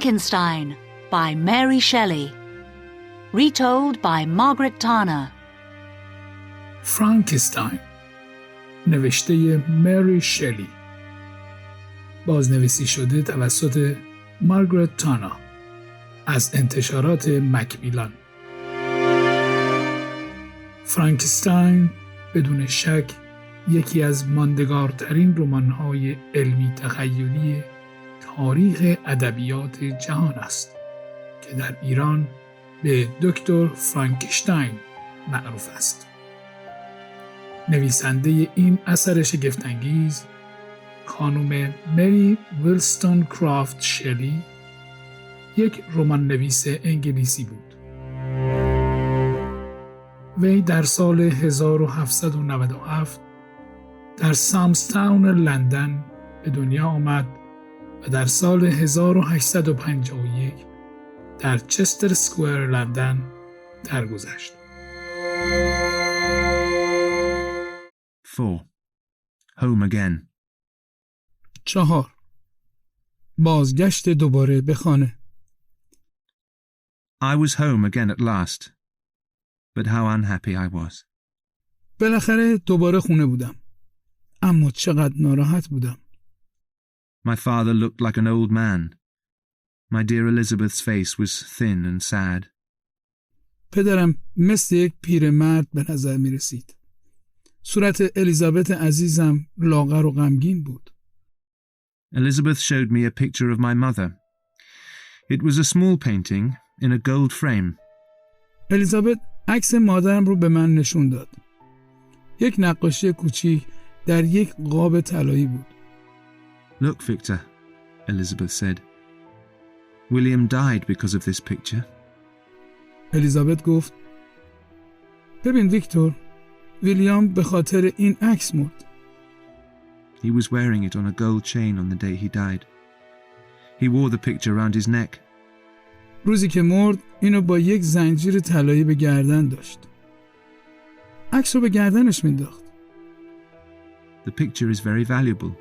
Frankenstein by Mary Shelley. Retold by Margaret Tanner. فرانکیستاین نوشته مری شلی، بازنویسی شده توسط مارگرت تانا از انتشارات میلان. فرانکیستاین بدون شک یکی از ماندگارترین رمان‌های علمی تخیلی تاریخ ادبیات جهان است که در ایران به دکتر فرانکیستاین معروف است. نویسنده این اثر شگفت‌انگیز خانم مری ویلستونکرافت شلی یک رمان نویس انگلیسی بود. وی در سال 1797 در سامستاون لندن به دنیا آمد و در سال 1851 در چستر اسکوئر لندن درگذشت. 4. Home again. 4. بازگشت دوباره به خانه. I was home again at last, but how unhappy I was. بالاخره دوباره خونه بودم. اما چقدر ناراحت بودم. My father looked like an old man. My dear Elizabeth's face was thin and sad. پدرم مثل یک پیرمرد به نظر می رسید. صورت الیزابت عزیزم لاغر و غمگین بود. Elizabeth showed me a picture of my mother. It was a small painting in a gold frame. الیزابت عکس مادرم رو به من نشون داد. یک نقاشی کوچیک در یک قاب طلایی بود. Look, Victor, Elizabeth said. William died because of this picture. الیزابت گفت ببین ویکتور، ویلیام به خاطر این عکس مرد. He was wearing it on a gold chain on the day he died. He wore the picture around his neck. روزی که مرد اینو با یک زنجیر طلایی به گردن داشت. عکس رو به گردنش مینداخت. The picture is very valuable.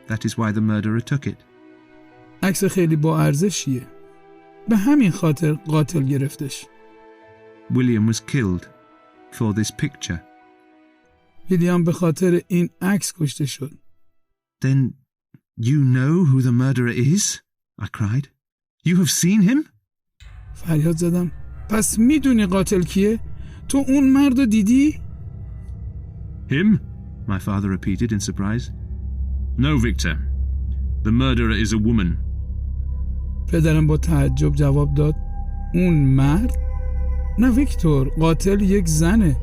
That is why the murderer took it. عکس خیلی با ارزشیه. به همین خاطر قاتل گرفتش. William was killed for this picture. ویلیام به خاطر این عکس کشته شد. Then you know who the murderer is? I cried. You have seen him? فریاد زدم. پس میدونی قاتل کیه؟ تو اون مرد رو دیدی؟ Him? My father repeated in surprise. No, Victor. The murderer is a woman. پدرم با تعجب جواب داد. اون مرد؟ نه ویکتور، قاتل یک زنه.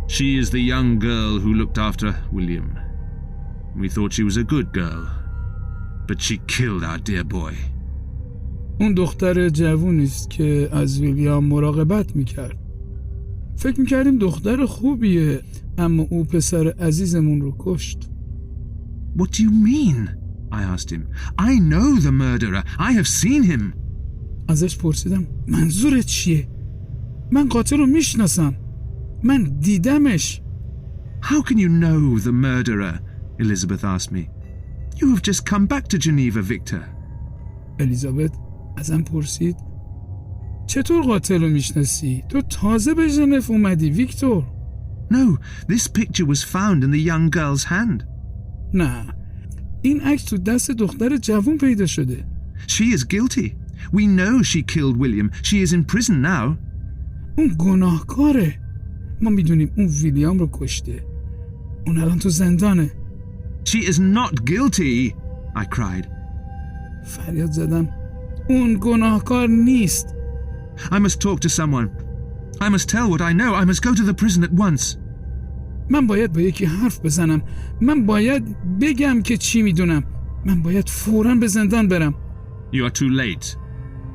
She is the young girl who looked after William. We thought she was a good girl, but she killed our dear boy. اون دختر جوونی است که از ویلیام مراقبت میکرد. فکر میکردیم دختر خوبیه، اما او پسر عزیزمون رو کشت. What do you mean? I asked him. I know the murderer. I have seen him. ازش پرسیدم منظورت چیه؟ من قاتل رو میشناسم. من دیدمش. How can you know the murderer? Elizabeth asked me. You have just come back to Geneva, Victor. الیزابت ازم پرسید چطور قاتل رو میشناسی؟ تو تازه به ژنو اومدی ویکتور. No, this picture was found in the young girl's hand. نه، این عکس تو دست دختر جوون پیدا شده. She is guilty. We know she killed William. She is in prison now. اون گناهکاره. ما میدونیم اون ویلیام رو کشته. اون الان تو زندانه. She is not guilty, I cried. فریاد زدم اون گناهکار نیست. I must talk to someone. I must tell what I know. I must go to the prison at once. من باید با یکی حرف بزنم. من باید بگم که چی میدونم. من باید فوراً به زندان برم. You are too late,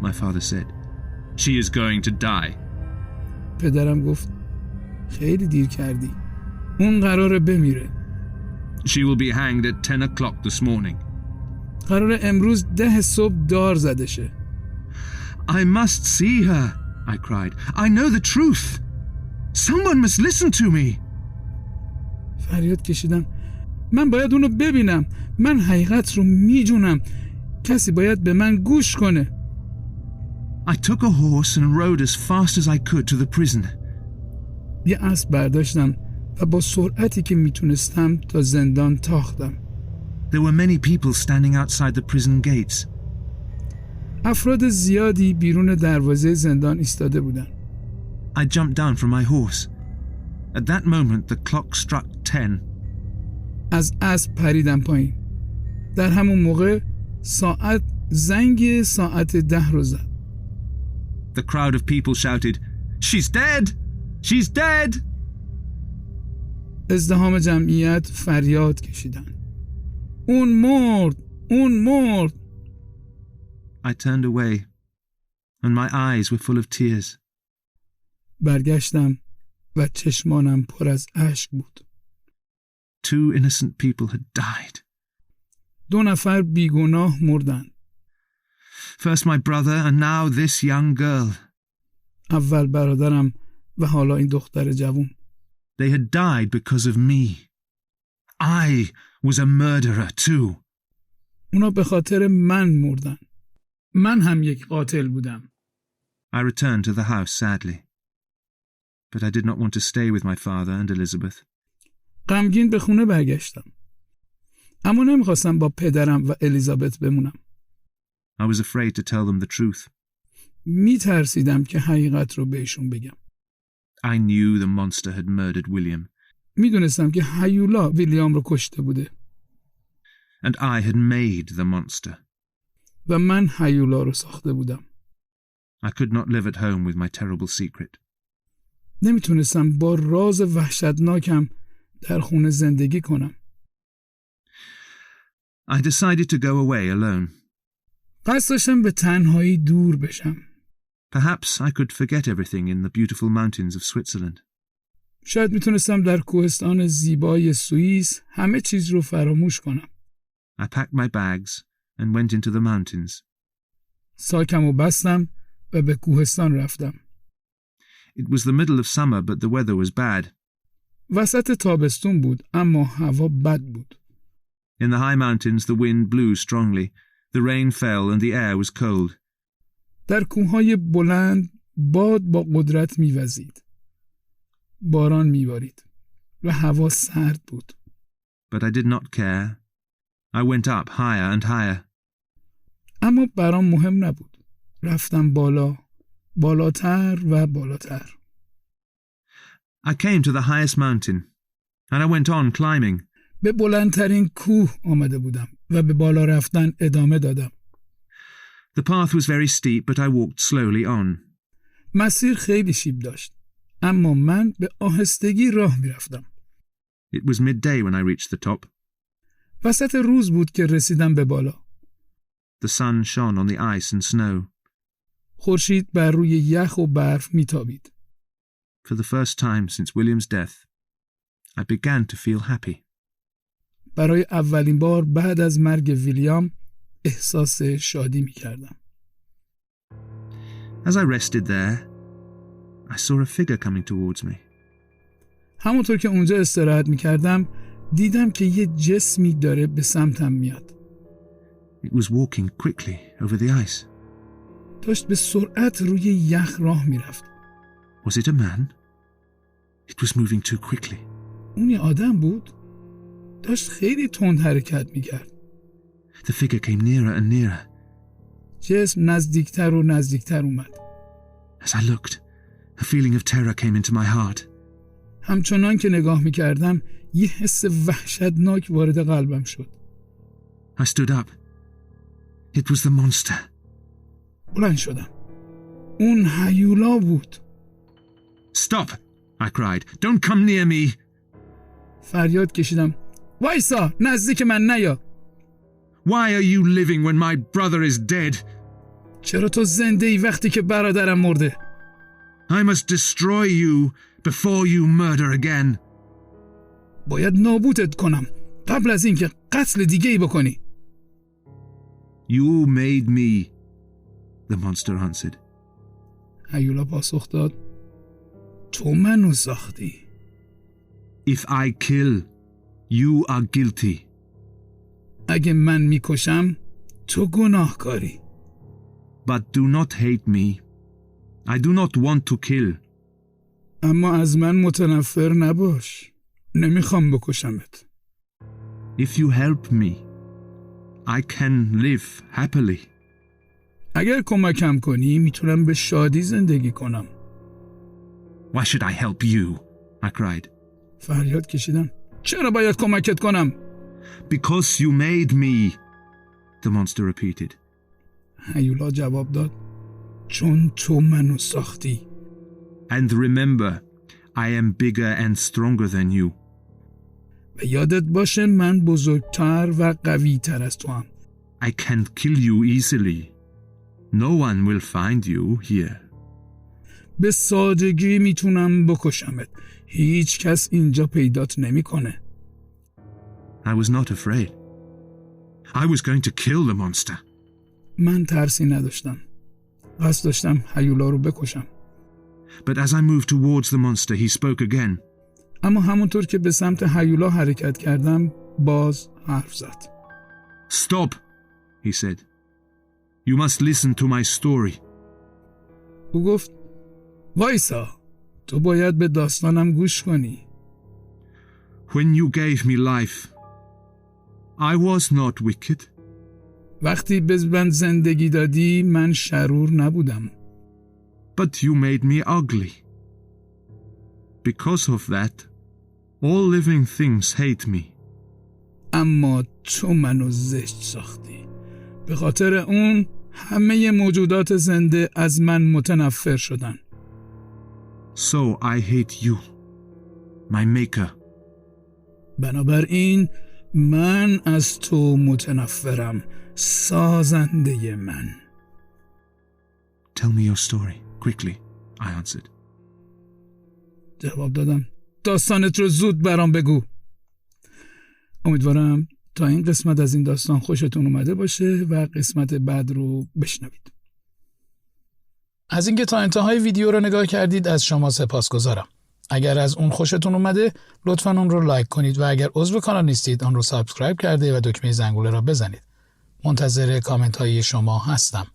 my father said. She is going to die. پدرم گفت خیلی دیر کردی. اون قراره بمیره. She will be hanged at 10 o'clock this morning. قراره امروز 10 صبح دار زده شه. I must see her, I cried. I know the truth. Someone must listen to me. فریاد کشیدم من باید اونو ببینم. من حقیقت رو میدونم. کسی باید به من گوش کنه. I took a horse and rode as fast as I could to the prison. یه اسب برداشتم و با سرعتی که میتونستم تا زندان تاختم. There were many people standing outside the prison gates. افراد زیادی بیرون دروازه زندان ایستاده بودن. I jumped down from my horse. At that moment the clock struck 10. از اسب پریدم پایین. در همون موقع ساعت زنگ ساعت 10 رو زد. The crowd of people shouted, "She's dead! She's dead!" ازدحام جمعیت فریاد کشیدن. اون مرد! اون مرد! I turned away and my eyes were full of tears. برگشتم و چشمانم پر از اشک بود. 2 innocent people had died. 2 نفر بیگناه مردن. First my brother and now this young girl. اول برادرم و حالا این دختر جوان. They had died because of me. I was a murderer too. اونا به خاطر من مردن. من هم یک قاتل بودم. I returned to the house sadly. But I did not want to stay with my father and Elizabeth. غمگین به خونه برگشتم. اما نمیخواستم با پدرم و الیزابت بمونم. I was afraid to tell them the truth. میترسیدم که حقیقت رو بهشون بگم. I knew the monster had murdered William. میدونستم که هیولا ویلیام رو کشته بوده. And I had made the monster. و من هیولا رو ساخته بودم. I could not live at home with my terrible secret. نمیتونستم با راز وحشتناکم در خونه زندگی کنم. I decided to go away alone. قصد داشتم به تنهایی دور بشم. Perhaps I could forget everything in the beautiful mountains of Switzerland. شاید میتونستم در کوهستان زیبای سوئیس همه چیز رو فراموش کنم. I packed my bags and went into the mountains. ساکم و بستم و به کوهستان رفتم. It was the middle of summer, but the weather was bad. وسط تابستون بود اما هوا بد بود. In the high mountains the wind blew strongly, the rain fell and the air was cold. در کوههای بلند باد با قدرت میوزید. باران میبارید و هوا سرد بود. But I did not care. I went up higher and higher. اما برام مهم نبود. رفتم بالا، بالاتر و بالاتر. I came to the highest mountain and I went on climbing. به بلندترین کوه آمده بودم و به بالا رفتن ادامه دادم. The path was very steep, but I walked slowly on. مسیر خیلی شیب داشت، اما من به آهستگی راه میرفتم. It was midday when I reached the top. وسط روز بود که رسیدم به بالا. The sun shone on the ice and snow. خورشید بر روی یخ و برف میتابید. For the first time since William's death, I began to feel happy. برای اولین بار بعد از مرگ ویلیام احساس شادی می‌کردم. As I rested there, I saw a figure coming towards me. همونطور که اونجا استراحت می‌کردم، دیدم که یه جسمی داره به سمتم میاد. It was walking quickly over the ice. داشت به سرعت روی یخ راه میرفت. Was it a man? It was moving too quickly. اون یه آدم بود؟ داشت خیلی تند حرکت میکرد. The figure came nearer and nearer. جسم نزدیکتر و نزدیکتر اومد. As I looked, a feeling of terror came into my heart. همچنان که نگاه میکردم یه حس وحشتناک وارد قلبم شد. I stood up. It was the monster. بلند شدم. اون هیولا بود. Stop! I cried. Don't come near me. فریاد کشیدم. وایسا! نزدیک من نیا! Why are you living when my brother is dead? چرا تو زنده ای وقتی که برادرم مرده؟ I must destroy you before you murder again. باید نابودت کنم قبل از اینکه قتل دیگه ای بکنی. You made me, the monster answered. هیولا پاسخ داد. تو منو ساختی. If I kill, you are guilty. اگه من میکشم تو گناهکاری. But do not hate me. I do not want to kill. اما از من متنفر نباش. نمیخوام بکشمت. If you help me, I can live happily. اگر کمکم کنی میتونم به شادی زندگی کنم. Why should I help you? I cried. فریاد کشیدم. چرا باید کمکت کنم؟ Because you made me, the monster repeated. هیولا جواب داد. چون تو منو ساختی. And remember, I am bigger and stronger than you. و یادت باشه من بزرگتر و قوی تر از تو هم. I can't kill you easily. No one will find you here. به سادگی میتونم بکشمت. هیچ کس اینجا پیدات نمیکنه. I was not afraid. I was going to kill the monster. من ترسی نداشتم. قصد داشتم هیولا رو بکشم. But as I moved towards the monster, he spoke again. اما همونطور که به سمت هیولا حرکت کردم باز حرف زد. Stop, he said. You must listen to my story. او گفت وایسا، تو باید به داستانم گوش کنی. When you gave me life, I was not wicked. وقتی به من زندگی دادی من شرور نبودم. But you made me ugly. Because of that, all living things hate me. اما تو منو زشت ساختی. به خاطر اون همه موجودات زنده از من متنفر شدن. So I hate you, my maker. بنابراین من از تو متنفرم، سازنده من. Tell me your story, quickly, I answered. جواب دادم داستانت رو زود برام بگو. امیدوارم تا این قسمت از این داستان خوشتون اومده باشه و قسمت بعد رو بشنوید. از اینکه تا انتهای ویدیو رو نگاه کردید از شما سپاسگزارم. اگر از اون خوشتون اومده لطفاً اون رو لایک کنید و اگر عضو کانال نیستید آن رو سابسکرایب کرده و دکمه زنگوله را بزنید. منتظر کامنت های شما هستم.